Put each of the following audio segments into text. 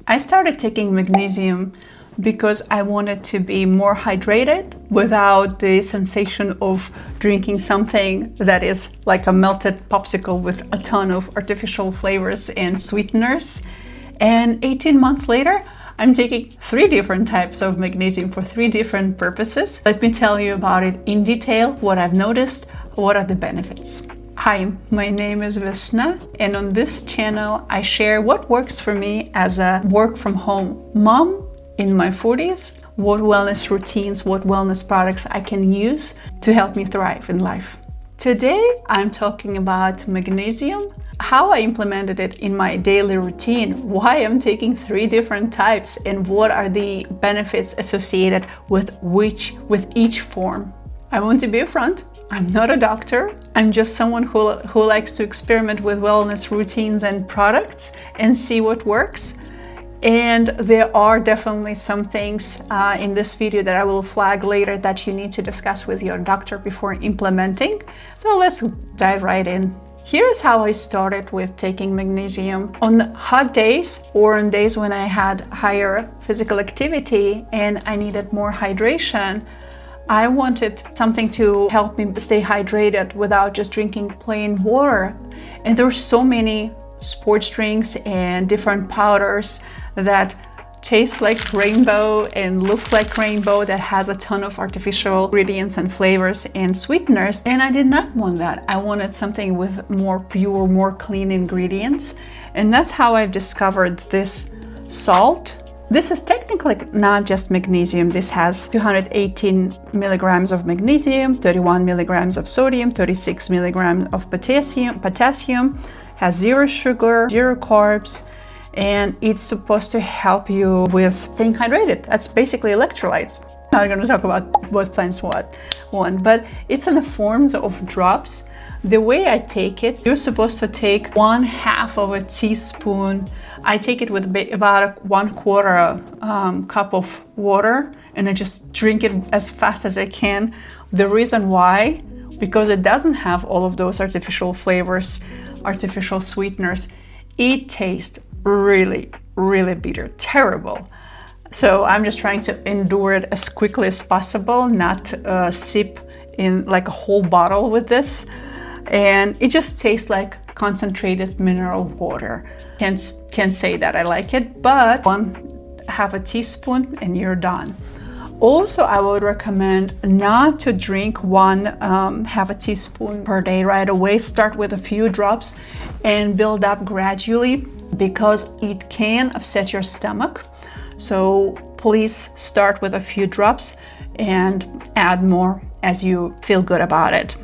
I started taking magnesium because I wanted to be more hydrated without the sensation of drinking something that is like a melted popsicle with a ton of artificial flavors and sweeteners. And 18 months later, I'm taking 3 different types of magnesium for 3 different purposes. Let me tell you about it in detail, what I've noticed, what are the benefits. Hi, my name is Vesna, and on this channel I share what works for me as a work-from-home mom in my 40s, what wellness routines, what wellness products I can use to help me thrive in life. Today I'm talking about magnesium, how I implemented it in my daily routine, why I'm taking 3 different types, and what are the benefits associated with each form. I want to be upfront. I'm not a doctor. I'm just someone who likes to experiment with wellness routines and products and see what works. And there are definitely some things in this video that I will flag later that you need to discuss with your doctor before implementing. So let's dive right in. Here's how I started with taking magnesium. On hot days or on days when I had higher physical activity and I needed more hydration, I wanted something to help me stay hydrated without just drinking plain water. And there's so many sports drinks and different powders that taste like rainbow and look like rainbow, that has a ton of artificial ingredients and flavors and sweeteners. And I did not want that. I wanted something with more pure, more clean ingredients. And that's how I've discovered this salt. This is technically not just magnesium. This has 218 milligrams of magnesium, 31 milligrams of sodium, 36 milligrams of potassium, has 0 sugar, 0 carbs, and it's supposed to help you with staying hydrated. That's basically electrolytes. I'm not going to talk about what plants want, but it's in the forms of drops. The way I take it, you're supposed to take 1/2 of a teaspoon. I take it with about 1/4 cup of water, and I just drink it as fast as I can. The reason why, because it doesn't have all of those artificial flavors, artificial sweeteners. It tastes really, really bitter, terrible. So I'm just trying to endure it as quickly as possible, not sip in like a whole bottle with this. And it just tastes like concentrated mineral water. Can't say that I like it, but 1/2 teaspoon and you're done. Also, I would recommend not to drink 1/2 teaspoon per day right away. Start with a few drops and build up gradually, because it can upset your stomach. So please start with a few drops and add more as you feel good about it.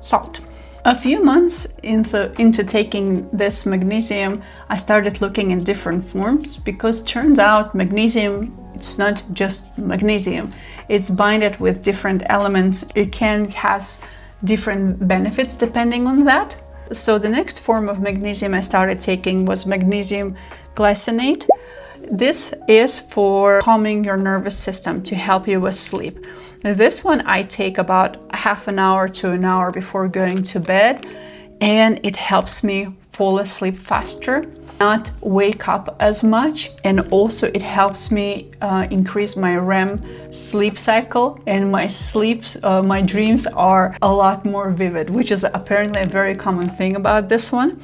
Salt. A few months into taking this magnesium, I started looking in different forms, because turns out magnesium, it's not just magnesium. It's binded with different elements. It has different benefits depending on that. So the next form of magnesium I started taking was magnesium glycinate. This is for calming your nervous system, to help you with sleep. This one I take about half an hour to an hour before going to bed, and it helps me fall asleep faster, not wake up as much, and also it helps me increase my REM sleep cycle, and my dreams are a lot more vivid, which is apparently a very common thing about this one.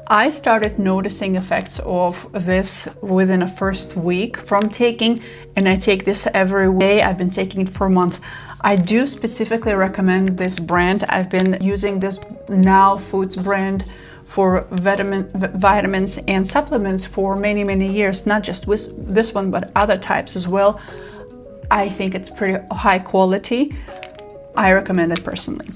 I started noticing effects of this within the first week from taking, and I take this every day. I've been taking it for a month. I do specifically recommend this brand. I've been using this Now Foods brand for vitamins and supplements for many, many years, not just with this one, but other types as well. I think it's pretty high quality. I recommend it personally.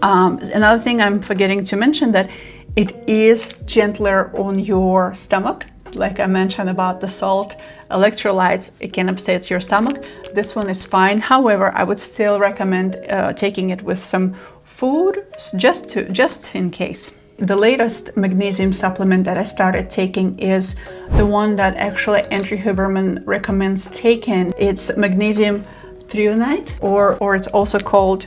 Another thing I'm forgetting to mention, that it is gentler on your stomach. Like I mentioned about the salt, electrolytes, it can upset your stomach. This one is fine. However, I would still recommend taking it with some food, just in case. The latest magnesium supplement that I started taking is the one that actually Andrew Huberman recommends taking. It's magnesium threonate, or it's also called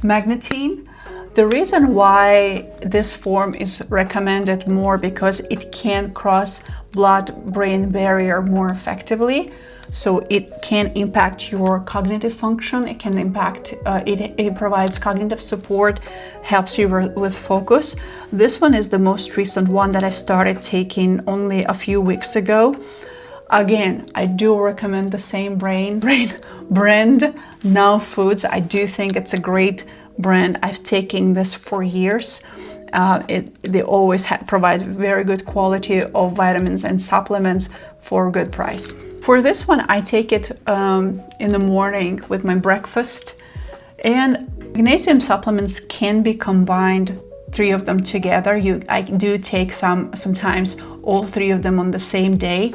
Magnesium. The reason why this form is recommended more because it can cross blood-brain barrier more effectively. So it can impact your cognitive function. It can impact, it provides cognitive support, helps you with focus. This one is the most recent one that I've started taking only a few weeks ago. Again, I do recommend the same brand, Now Foods. I do think it's a great brand. I've taken this for years. They always provide very good quality of vitamins and supplements for a good price. For this one, I take it in the morning with my breakfast. And magnesium supplements can be combined, 3 of them together. I do take sometimes all 3 of them on the same day.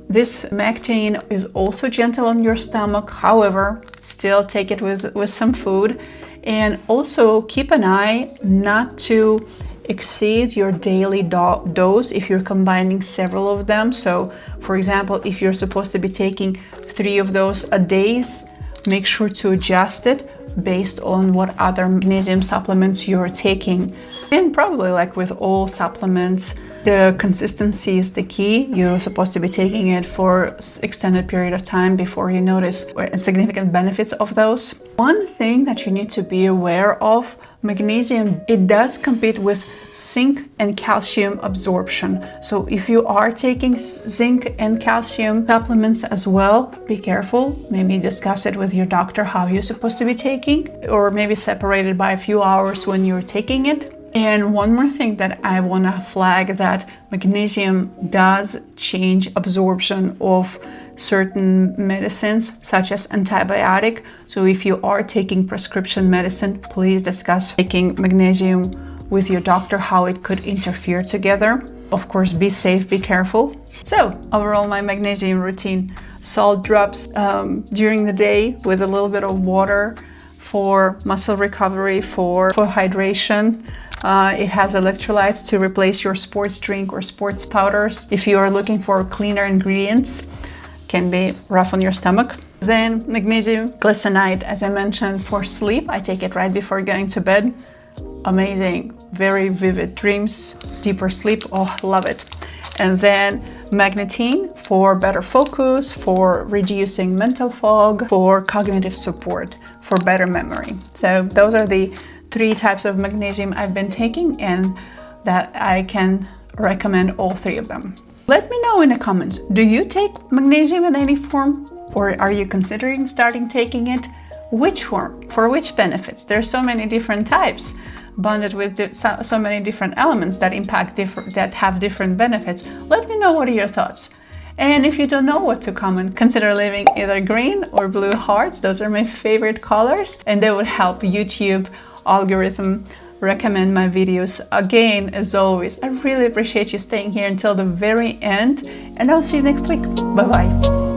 This Mactane is also gentle on your stomach. However, still take it with some food. And also keep an eye not to exceed your daily dose if you're combining several of them. So, for example, if you're supposed to be taking 3 of those a day, make sure to adjust it based on what other magnesium supplements you're taking. And probably, like with all supplements, the consistency is the key. You're supposed to be taking it for extended period of time before you notice significant benefits of those. One thing that you need to be aware of, magnesium, it does compete with zinc and calcium absorption. So if you are taking zinc and calcium supplements as well, be careful. Maybe discuss it with your doctor how you're supposed to be taking, or maybe separate it by a few hours when you're taking it. And one more thing that I want to flag, that magnesium does change absorption of certain medicines, such as antibiotic. So if you are taking prescription medicine, please discuss taking magnesium with your doctor, how it could interfere together. Of course, be safe, be careful. So overall, my magnesium routine: salt drops during the day with a little bit of water for muscle recovery, for hydration. It has electrolytes to replace your sports drink or sports powders. If you are looking for cleaner ingredients, can be rough on your stomach. Then magnesium glycinate, as I mentioned, for sleep. I take it right before going to bed. Amazing, very vivid dreams, deeper sleep. Oh, love it. And then magnesium for better focus, for reducing mental fog, for cognitive support, for better memory. So those are the 3 types of magnesium I've been taking, and that I can recommend all 3 of them. Let me know in the comments, do you take magnesium in any form? Or are you considering starting taking it? Which form? For which benefits? There's so many different types, bonded with so many different elements that that have different benefits. Let me know what are your thoughts. And if you don't know what to comment, consider leaving either green or blue hearts. Those are my favorite colors, and they would help YouTube algorithm recommend my videos. Again, as always, I really appreciate you staying here until the very end, and I'll see you next week. Bye bye.